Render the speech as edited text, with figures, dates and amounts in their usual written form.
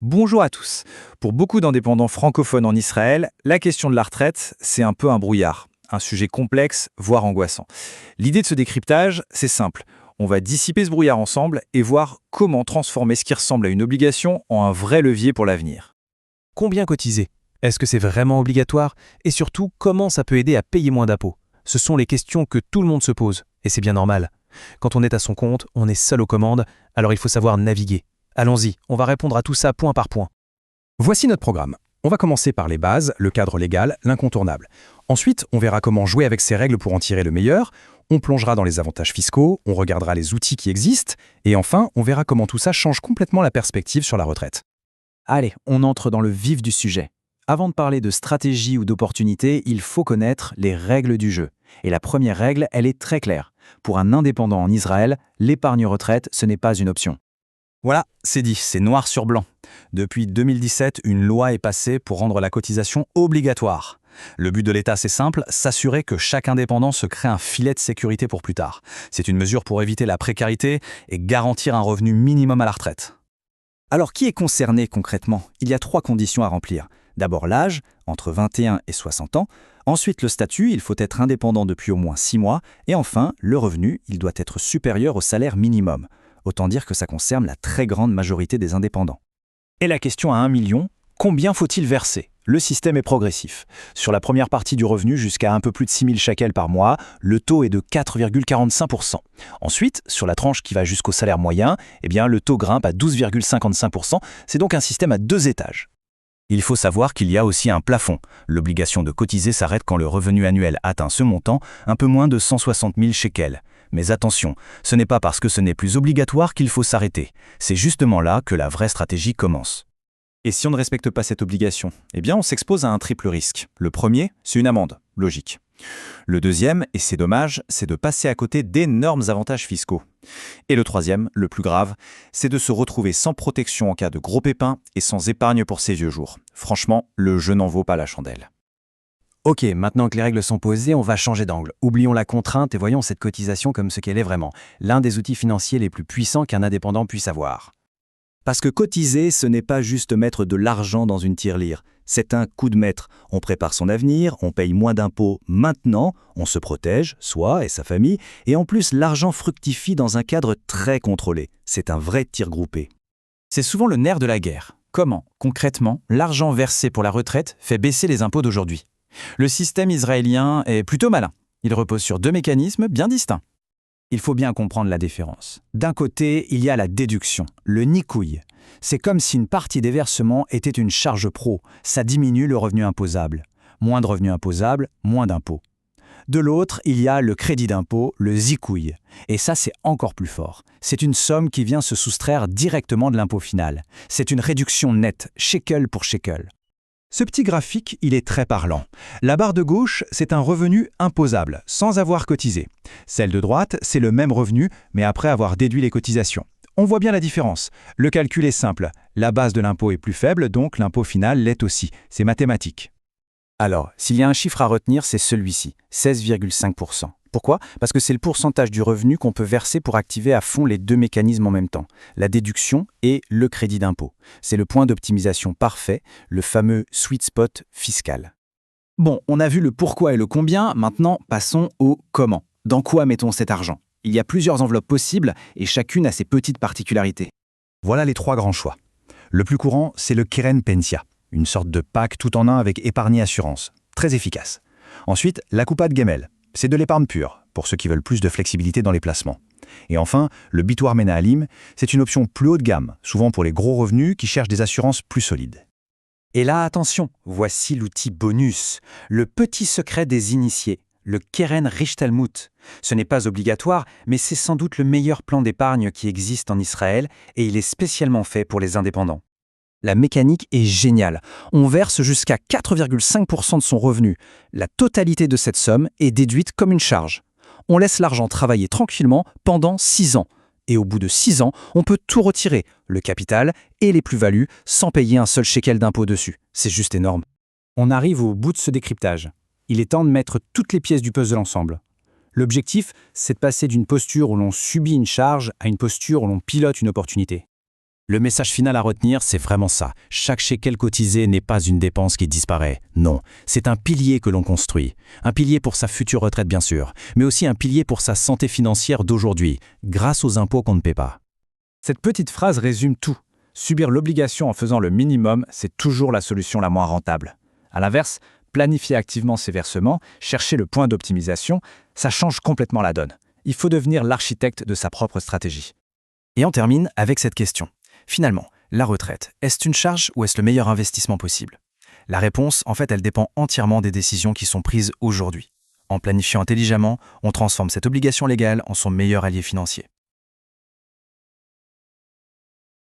Bonjour à tous. Pour beaucoup d'indépendants francophones en Israël, la question de la retraite, c'est un peu un brouillard, un sujet complexe, voire angoissant. L'idée de ce décryptage, c'est simple. On va dissiper ce brouillard ensemble et voir comment transformer ce qui ressemble à une obligation en un vrai levier pour l'avenir. Combien cotiser? Est-ce que c'est vraiment obligatoire? Et surtout, comment ça peut aider à payer moins d'impôts? Ce sont les questions que tout le monde se pose, et c'est bien normal. Quand on est à son compte, on est seul aux commandes, alors il faut savoir naviguer. Allons-y, on va répondre à tout ça point par point. Voici notre programme. On va commencer par les bases, le cadre légal, l'incontournable. Ensuite, on verra comment jouer avec ces règles pour en tirer le meilleur. On plongera dans les avantages fiscaux, on regardera les outils qui existent, et enfin, on verra comment tout ça change complètement la perspective sur la retraite. Allez, on entre dans le vif du sujet. Avant de parler de stratégie ou d'opportunité, il faut connaître les règles du jeu. Et la première règle, elle est très claire. Pour un indépendant en Israël, l'épargne retraite, ce n'est pas une option. Voilà, c'est dit, c'est noir sur blanc. Depuis 2017, une loi est passée pour rendre la cotisation obligatoire. Le but de l'État, c'est simple, s'assurer que chaque indépendant se crée un filet de sécurité pour plus tard. C'est une mesure pour éviter la précarité et garantir un revenu minimum à la retraite. Alors qui est concerné concrètement? Il y a 3 conditions à remplir. D'abord l'âge, entre 21 et 60 ans. Ensuite le statut, il faut être indépendant depuis au moins 6 mois. Et enfin, le revenu, il doit être supérieur au salaire minimum. Autant dire que ça concerne la très grande majorité des indépendants. Et la question à 1 million, combien faut-il verser? Le système est progressif. Sur la première partie du revenu, jusqu'à un peu plus de 6 000 shekels par mois, le taux est de 4,45%. Ensuite, sur la tranche qui va jusqu'au salaire moyen, le taux grimpe à 12,55%. C'est donc un système à 2 étages. Il faut savoir qu'il y a aussi un plafond. L'obligation de cotiser s'arrête quand le revenu annuel atteint ce montant, un peu moins de 160 000 shekels. Mais attention, ce n'est pas parce que ce n'est plus obligatoire qu'il faut s'arrêter. C'est justement là que la vraie stratégie commence. Et si on ne respecte pas cette obligation, on s'expose à un triple risque. Le premier, c'est une amende, logique. Le deuxième, et c'est dommage, c'est de passer à côté d'énormes avantages fiscaux. Et le troisième, le plus grave, c'est de se retrouver sans protection en cas de gros pépins et sans épargne pour ses vieux jours. Franchement, le jeu n'en vaut pas la chandelle. Ok, maintenant que les règles sont posées, on va changer d'angle. Oublions la contrainte et voyons cette cotisation comme ce qu'elle est vraiment. L'un des outils financiers les plus puissants qu'un indépendant puisse avoir. Parce que cotiser, ce n'est pas juste mettre de l'argent dans une tirelire. C'est un coup de maître. On prépare son avenir, on paye moins d'impôts maintenant, on se protège, soi et sa famille, et en plus l'argent fructifie dans un cadre très contrôlé. C'est un vrai tir groupé. C'est souvent le nerf de la guerre. Comment, concrètement, l'argent versé pour la retraite fait baisser les impôts d'aujourd'hui? Le système israélien est plutôt malin. Il repose sur 2 mécanismes bien distincts. Il faut bien comprendre la différence. D'un côté, il y a la déduction, le nikouï. C'est comme si une partie des versements était une charge pro. Ça diminue le revenu imposable. Moins de revenus imposables, moins d'impôts. De l'autre, il y a le crédit d'impôt, le zikouï. Et ça, c'est encore plus fort. C'est une somme qui vient se soustraire directement de l'impôt final. C'est une réduction nette, shekel pour shekel. Ce petit graphique, il est très parlant. La barre de gauche, c'est un revenu imposable, sans avoir cotisé. Celle de droite, c'est le même revenu, mais après avoir déduit les cotisations. On voit bien la différence. Le calcul est simple. La base de l'impôt est plus faible, donc l'impôt final l'est aussi. C'est mathématique. Alors, s'il y a un chiffre à retenir, c'est celui-ci, 16,5%. Pourquoi? Parce que c'est le pourcentage du revenu qu'on peut verser pour activer à fond les 2 mécanismes en même temps, la déduction et le crédit d'impôt. C'est le point d'optimisation parfait, le fameux sweet spot fiscal. Bon, on a vu le pourquoi et le combien, maintenant passons au comment. Dans quoi mettons cet argent? Il y a plusieurs enveloppes possibles et chacune a ses petites particularités. Voilà les 3 grands choix. Le plus courant, c'est le Keren Pensia, une sorte de pack tout en un avec épargne et assurance. Très efficace. Ensuite, la Coupa de Gemel. C'est de l'épargne pure, pour ceux qui veulent plus de flexibilité dans les placements. Et enfin, le Bitoire Menahalim, c'est une option plus haut de gamme, souvent pour les gros revenus qui cherchent des assurances plus solides. Et là, attention, voici l'outil bonus, le petit secret des initiés, le Keren Richtelmut. Ce n'est pas obligatoire, mais c'est sans doute le meilleur plan d'épargne qui existe en Israël et il est spécialement fait pour les indépendants. La mécanique est géniale. On verse jusqu'à 4,5% de son revenu. La totalité de cette somme est déduite comme une charge. On laisse l'argent travailler tranquillement pendant 6 ans. Et au bout de 6 ans, on peut tout retirer, le capital et les plus-values, sans payer un seul shekel d'impôt dessus. C'est juste énorme. On arrive au bout de ce décryptage. Il est temps de mettre toutes les pièces du puzzle ensemble. L'objectif, c'est de passer d'une posture où l'on subit une charge à une posture où l'on pilote une opportunité. Le message final à retenir, c'est vraiment ça. Chaque shekel cotisé n'est pas une dépense qui disparaît. Non, c'est un pilier que l'on construit. Un pilier pour sa future retraite, bien sûr, mais aussi un pilier pour sa santé financière d'aujourd'hui, grâce aux impôts qu'on ne paie pas. Cette petite phrase résume tout. Subir l'obligation en faisant le minimum, c'est toujours la solution la moins rentable. À l'inverse, planifier activement ses versements, chercher le point d'optimisation, ça change complètement la donne. Il faut devenir l'architecte de sa propre stratégie. Et on termine avec cette question. Finalement, la retraite, est-ce une charge ou est-ce le meilleur investissement possible? La réponse, en fait, elle dépend entièrement des décisions qui sont prises aujourd'hui. En planifiant intelligemment, on transforme cette obligation légale en son meilleur allié financier.